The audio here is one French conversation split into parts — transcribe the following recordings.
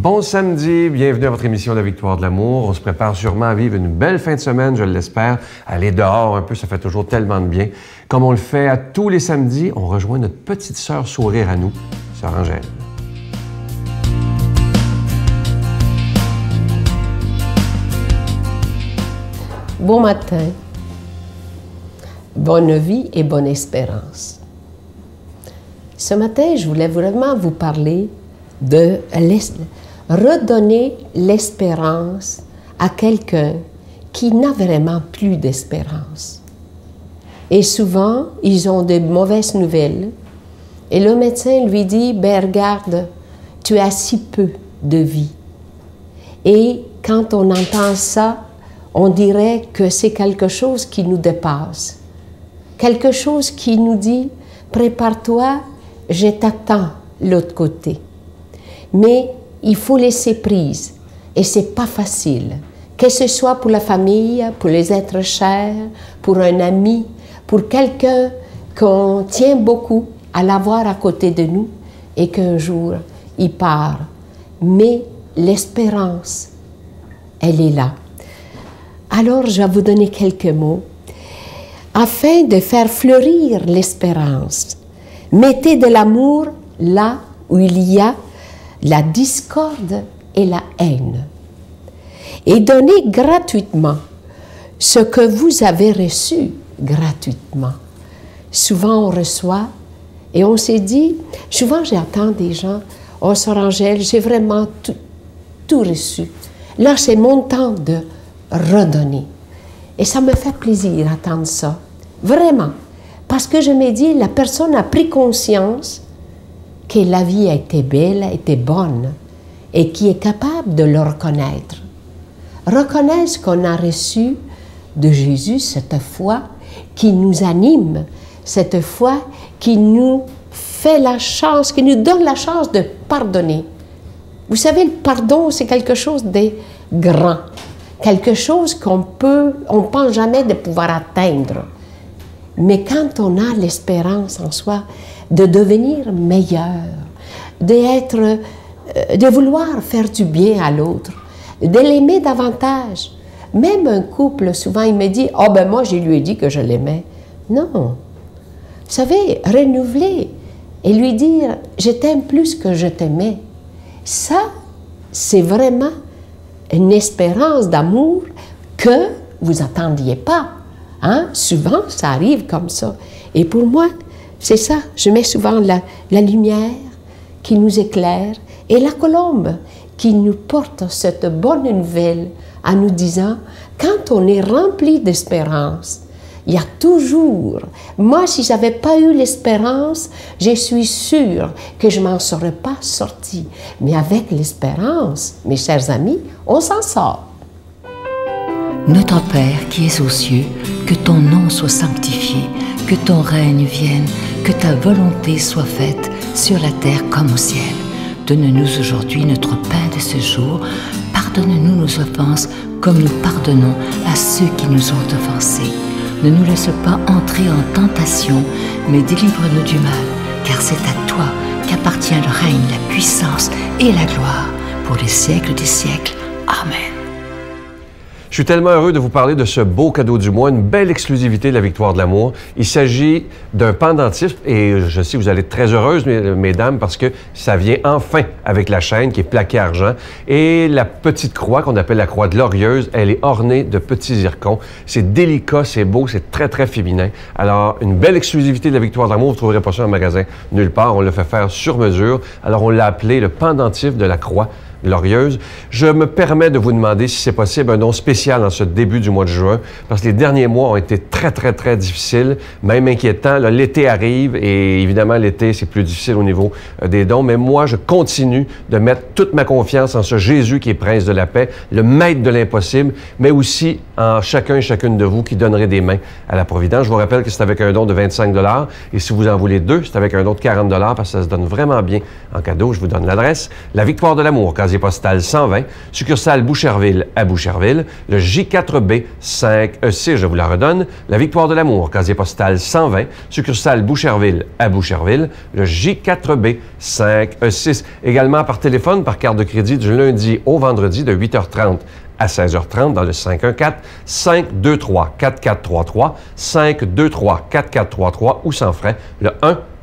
Bon samedi, bienvenue à votre émission La Victoire de l'amour. On se prépare sûrement à vivre une belle fin de semaine, je l'espère. Aller dehors un peu, ça fait toujours tellement de bien. Comme on le fait à tous les samedis, on rejoint notre petite sœur sourire à nous, sœur Angèle. Bon matin, bonne vie et bonne espérance. Ce matin, je voulais vraiment vous parler de redonner l'espérance à quelqu'un qui n'a vraiment plus d'espérance. Et souvent, ils ont de mauvaises nouvelles. Et le médecin lui dit, ben regarde, tu as si peu de vie. Et quand on entend ça, on dirait que c'est quelque chose qui nous dépasse. Quelque chose qui nous dit, prépare-toi, je t'attends l'autre côté. Mais il faut laisser prise. Et c'est pas facile. Que ce soit pour la famille, pour les êtres chers, pour un ami, pour quelqu'un qu'on tient beaucoup à l'avoir à côté de nous et qu'un jour, il part. Mais l'espérance, elle est là. Alors, je vais vous donner quelques mots. Afin de faire fleurir l'espérance, mettez de l'amour là où il y a la discorde et la haine. Et donnez gratuitement ce que vous avez reçu gratuitement. Souvent, on reçoit et on s'est dit, souvent j'attends des gens, « Oh, sœur Angèle, j'ai vraiment tout reçu. Là, c'est mon temps de redonner. » Et ça me fait plaisir d'entendre ça. Vraiment. Parce que je me dis, la personne a pris conscience que la vie a été belle, a été bonne, et qui est capable de le reconnaître. Reconnaître ce qu'on a reçu de Jésus, cette foi qui nous anime, cette foi qui nous fait la chance, qui nous donne la chance de pardonner. Vous savez, le pardon, c'est quelque chose de grand, quelque chose on pense jamais de pouvoir atteindre. Mais quand on a l'espérance en soi de devenir meilleur, de vouloir faire du bien à l'autre, de l'aimer davantage. Même un couple, souvent, il me dit « Oh, ben moi, je lui ai dit que je l'aimais. » Non. Vous savez, renouveler et lui dire « Je t'aime plus que je t'aimais. » Ça, c'est vraiment une espérance d'amour que vous n'attendiez pas. Hein? Souvent, ça arrive comme ça. Et pour moi, c'est ça. Je mets souvent la lumière qui nous éclaire et la colombe qui nous porte cette bonne nouvelle en nous disant, quand on est rempli d'espérance, il y a toujours, moi si je n'avais pas eu l'espérance, je suis sûre que je ne m'en serais pas sortie. Mais avec l'espérance, mes chers amis, on s'en sort. Notre Père qui es aux cieux, que ton nom soit sanctifié, que ton règne vienne, que ta volonté soit faite sur la terre comme au ciel. Donne-nous aujourd'hui notre pain de ce jour. Pardonne-nous nos offenses comme nous pardonnons à ceux qui nous ont offensés. Ne nous laisse pas entrer en tentation, mais délivre-nous du mal, car c'est à toi qu'appartient le règne, la puissance et la gloire pour les siècles des siècles. Amen. Je suis tellement heureux de vous parler de ce beau cadeau du mois, une belle exclusivité de la Victoire de l'amour. Il s'agit d'un pendentif et je sais que vous allez être très heureuses, mesdames, parce que ça vient enfin avec la chaîne qui est plaquée argent. Et la petite croix qu'on appelle la croix glorieuse, elle est ornée de petits zircons. C'est délicat, c'est beau, c'est très, très féminin. Alors, une belle exclusivité de la Victoire de l'amour, vous ne trouverez pas ça en magasin nulle part. On l'a fait faire sur mesure. Alors, on l'a appelé le pendentif de la croix glorieuse. Je me permets de vous demander si c'est possible un don spécial en ce début du mois de juin, parce que les derniers mois ont été très, très, très difficiles, même inquiétants. L'été arrive et évidemment, l'été, c'est plus difficile au niveau des dons, mais moi, je continue de mettre toute ma confiance en ce Jésus qui est prince de la paix, le maître de l'impossible, mais aussi en chacun et chacune de vous qui donnerez des mains à la Providence. Je vous rappelle que c'est avec un don de 25 $ et si vous en voulez deux, c'est avec un don de 40 $ parce que ça se donne vraiment bien en cadeau. Je vous donne l'adresse. La Victoire de l'amour, casier casier postal 120, succursale Boucherville à Boucherville, le J4B 5E6, je vous la redonne, la Victoire de l'amour, casier postal 120, succursale Boucherville à Boucherville, le J4B 5E6. Également par téléphone, par carte de crédit du lundi au vendredi de 8h30 à 16h30 dans le 514-523-4433, 523-4433 ou sans frais, le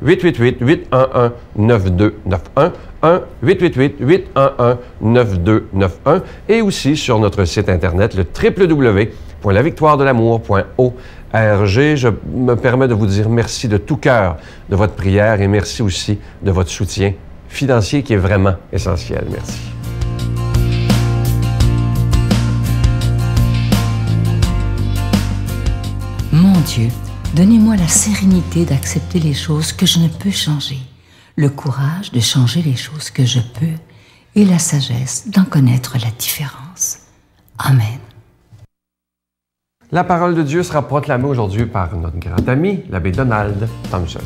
1-888-811-9291, 1-888-811-9291 et aussi sur notre site Internet, le www.lavictoiredelamour.org. Je me permets de vous dire merci de tout cœur de votre prière et merci aussi de votre soutien financier qui est vraiment essentiel. Merci. Mon Dieu, donnez-moi la sérénité d'accepter les choses que je ne peux changer, le courage de changer les choses que je peux et la sagesse d'en connaître la différence. Amen. La parole de Dieu sera proclamée aujourd'hui par notre grand ami, l'abbé Donald Thompson.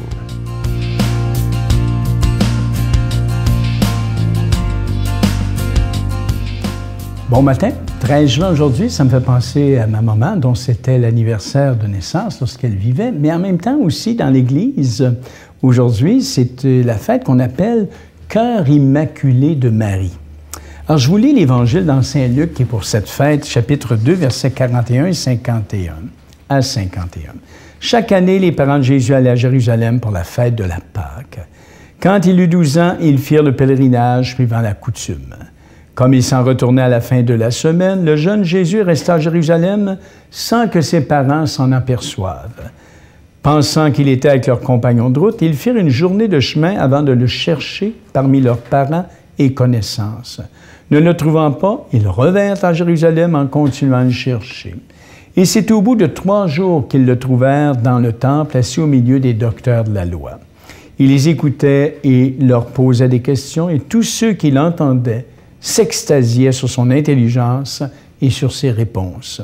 Bon matin, 13 juin aujourd'hui, ça me fait penser à ma maman, dont c'était l'anniversaire de naissance lorsqu'elle vivait, mais en même temps aussi dans l'Église, aujourd'hui, c'est la fête qu'on appelle Cœur immaculé de Marie. Alors, je vous lis l'Évangile dans Saint Luc qui est pour cette fête, chapitre 2, versets 41 et 51 à 51. Chaque année, les parents de Jésus allaient à Jérusalem pour la fête de la Pâque. Quand il eut 12 ans, ils firent le pèlerinage suivant la coutume. Comme il s'en retournait à la fin de la semaine, le jeune Jésus resta à Jérusalem sans que ses parents s'en aperçoivent. Pensant qu'il était avec leurs compagnons de route, ils firent une journée de chemin avant de le chercher parmi leurs parents et connaissances. Ne le trouvant pas, ils revinrent à Jérusalem en continuant à le chercher. Et c'est au bout de 3 jours qu'ils le trouvèrent dans le temple, assis au milieu des docteurs de la loi. Il les écoutait et leur posait des questions, et tous ceux qui l'entendaient s'extasiaient sur son intelligence et sur ses réponses.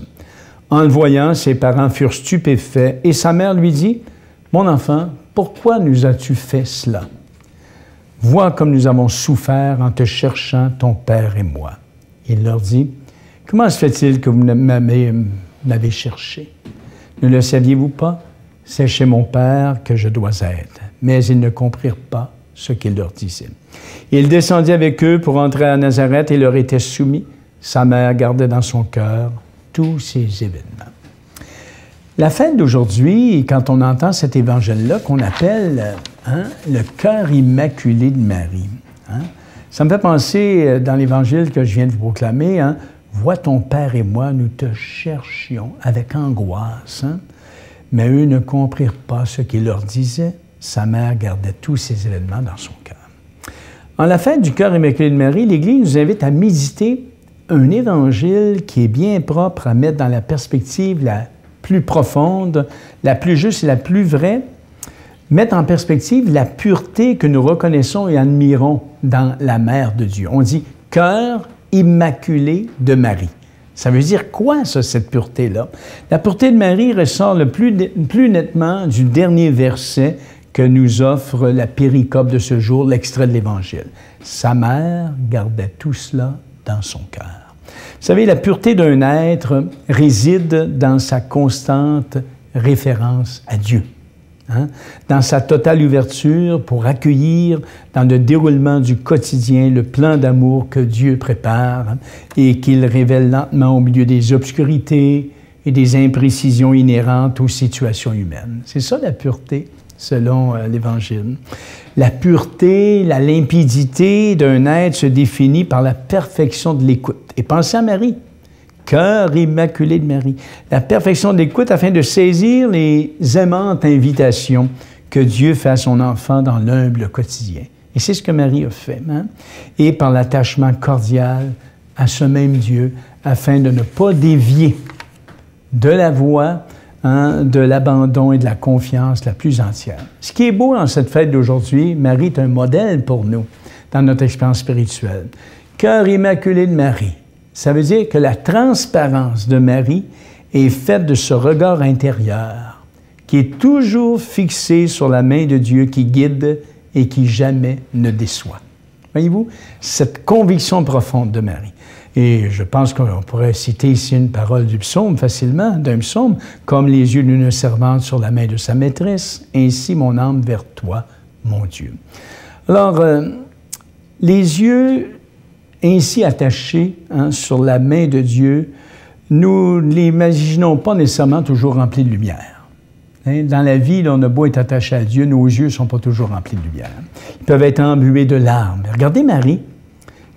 En le voyant, ses parents furent stupéfaits et sa mère lui dit, « Mon enfant, pourquoi nous as-tu fait cela? Vois comme nous avons souffert en te cherchant, ton père et moi. » Il leur dit, « Comment se fait-il que vous m'avez cherché? Ne le saviez-vous pas? C'est chez mon père que je dois être. » Mais ils ne comprirent pas ce qu'il leur disait. Il descendit avec eux pour entrer à Nazareth et leur était soumis. Sa mère gardait dans son cœur tous ces événements. La fête d'aujourd'hui, quand on entend cet évangile-là qu'on appelle le cœur immaculé de Marie, ça me fait penser dans l'évangile que je viens de vous proclamer, vois ton père et moi, nous te cherchions avec angoisse, mais eux ne comprirent pas ce qu'il leur disait. Sa mère gardait tous ces événements dans son cœur. En la fête du cœur immaculé de Marie, l'Église nous invite à méditer un évangile qui est bien propre à mettre dans la perspective la plus profonde, la plus juste et la plus vraie, mettre en perspective la pureté que nous reconnaissons et admirons dans la Mère de Dieu. On dit « cœur immaculé de Marie ». Ça veut dire quoi, ça, cette pureté-là? La pureté de Marie ressort le plus nettement du dernier verset que nous offre la péricope de ce jour, l'extrait de l'Évangile. Sa mère gardait tout cela dans son cœur. Vous savez, la pureté d'un être réside dans sa constante référence à Dieu, dans sa totale ouverture pour accueillir dans le déroulement du quotidien le plan d'amour que Dieu prépare et qu'il révèle lentement au milieu des obscurités et des imprécisions inhérentes aux situations humaines. C'est ça la pureté, selon l'Évangile. La pureté, la limpidité d'un être se définit par la perfection de l'écoute. Et pensez à Marie, cœur immaculé de Marie. La perfection de l'écoute afin de saisir les aimantes invitations que Dieu fait à son enfant dans l'humble quotidien. Et c'est ce que Marie a fait. Et par l'attachement cordial à ce même Dieu, afin de ne pas dévier de la voie de l'abandon et de la confiance la plus entière. Ce qui est beau dans cette fête d'aujourd'hui, Marie est un modèle pour nous dans notre expérience spirituelle. Cœur immaculé de Marie, ça veut dire que la transparence de Marie est faite de ce regard intérieur qui est toujours fixé sur la main de Dieu qui guide et qui jamais ne déçoit. Voyez-vous, cette conviction profonde de Marie. Et je pense qu'on pourrait citer ici une parole du psaume facilement, d'un psaume, « Comme les yeux d'une servante sur la main de sa maîtresse, ainsi mon âme vers toi, mon Dieu. » Alors, les yeux ainsi attachés sur la main de Dieu, nous ne l'imaginons pas nécessairement toujours remplis de lumière. Dans la vie, là, on a beau être attaché à Dieu, nos yeux ne sont pas toujours remplis de lumière. Ils peuvent être embués de larmes. Regardez Marie,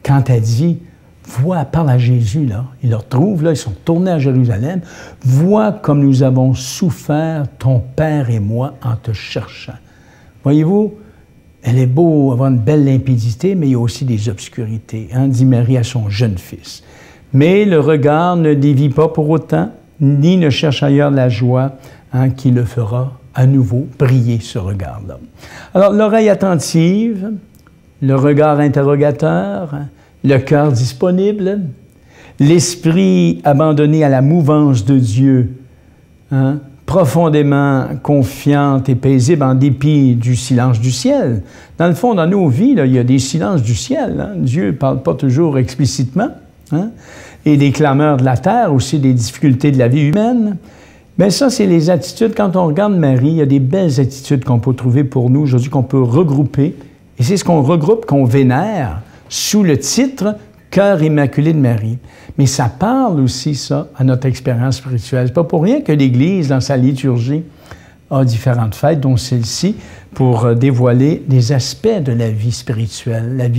quand elle dit « Vois, parle à Jésus, là, il le retrouve, là, ils sont tournés à Jérusalem, « Vois comme nous avons souffert, ton Père et moi, en te cherchant. » Voyez-vous, elle est beau avoir une belle limpidité, mais il y a aussi des obscurités, dit Marie à son jeune fils. Mais le regard ne dévie pas pour autant, ni ne cherche ailleurs la joie qui le fera à nouveau briller, ce regard-là. Alors, l'oreille attentive, le regard interrogateur, le cœur disponible, l'esprit abandonné à la mouvance de Dieu, profondément confiante et paisible en dépit du silence du ciel. Dans le fond, dans nos vies, là, il y a des silences du ciel. Dieu ne parle pas toujours explicitement. Et des clameurs de la terre, aussi des difficultés de la vie humaine. Bien, ça, c'est les attitudes. Quand on regarde Marie, il y a des belles attitudes qu'on peut trouver pour nous aujourd'hui, qu'on peut regrouper. Et c'est ce qu'on regroupe, qu'on vénère sous le titre « Cœur immaculé de Marie ». Mais ça parle aussi, ça, à notre expérience spirituelle. C'est pas pour rien que l'Église, dans sa liturgie, a différentes fêtes, dont celle-ci, pour dévoiler des aspects de la vie spirituelle,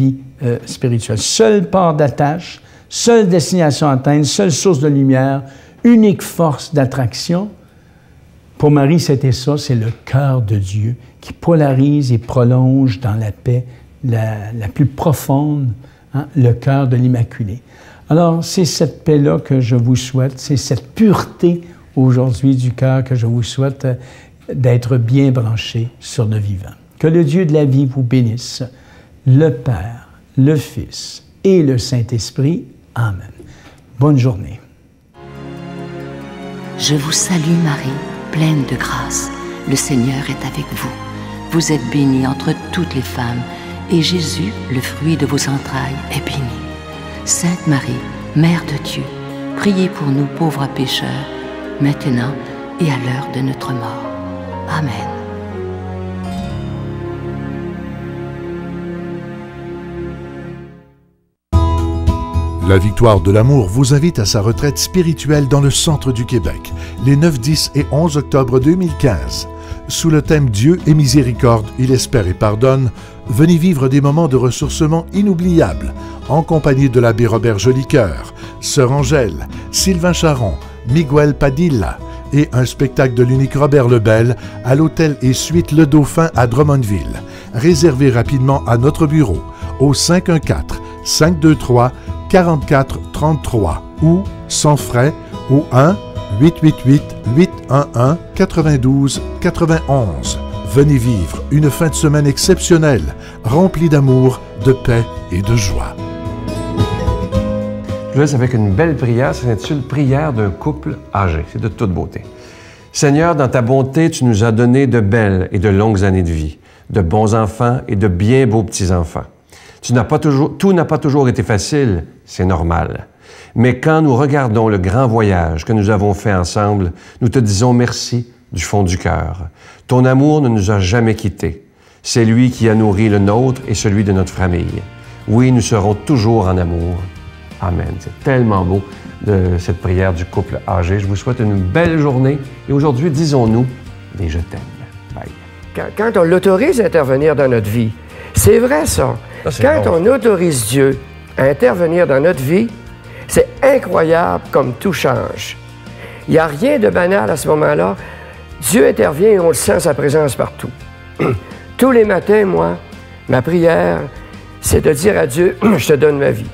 Seul port d'attache, seule destination à atteindre, seule source de lumière, unique force d'attraction. Pour Marie, c'était ça, c'est le cœur de Dieu qui polarise et prolonge dans la paix la plus profonde, le cœur de l'Immaculée. Alors, c'est cette paix-là que je vous souhaite, c'est cette pureté aujourd'hui du cœur que je vous souhaite d'être bien branché sur le vivant. Que le Dieu de la vie vous bénisse, le Père, le Fils et le Saint-Esprit. Amen. Bonne journée. Je vous salue Marie, pleine de grâce. Le Seigneur est avec vous. Vous êtes bénie entre toutes les femmes, et Jésus, le fruit de vos entrailles, est béni. Sainte Marie, Mère de Dieu, priez pour nous pauvres pécheurs, maintenant et à l'heure de notre mort. Amen. La Victoire de l'amour vous invite à sa retraite spirituelle dans le centre du Québec, les 9, 10 et 11 octobre 2015. Sous le thème « Dieu est miséricorde, il espère et pardonne », venez vivre des moments de ressourcement inoubliables en compagnie de l'abbé Robert Jolicoeur, Sœur Angèle, Sylvain Charon, Miguel Padilla et un spectacle de l'unique Robert Lebel à l'hôtel et suite Le Dauphin à Drummondville. Réservez rapidement à notre bureau au 514-523-4433 ou sans frais au 1-888-811-92-91. Venez vivre une fin de semaine exceptionnelle, remplie d'amour, de paix et de joie. Je laisse avec une belle prière, ça s'intitule « Prière d'un couple âgé ». C'est de toute beauté. Seigneur, dans ta bonté, tu nous as donné de belles et de longues années de vie, de bons enfants et de bien beaux petits-enfants. Tout n'a pas toujours été facile, c'est normal. Mais quand nous regardons le grand voyage que nous avons fait ensemble, nous te disons merci du fond du cœur. Ton amour ne nous a jamais quittés. C'est lui qui a nourri le nôtre et celui de notre famille. Oui, nous serons toujours en amour. Amen. C'est tellement beau de cette prière du couple âgé. Je vous souhaite une belle journée et aujourd'hui, disons-nous des je t'aime. Bye. Quand on l'autorise à intervenir dans notre vie, c'est vrai ça. Quand on autorise Dieu à intervenir dans notre vie, c'est incroyable comme tout change. Il n'y a rien de banal à ce moment-là. Dieu intervient et on le sent sa présence partout. Tous les matins, moi, ma prière, c'est de dire à Dieu, je te donne ma vie.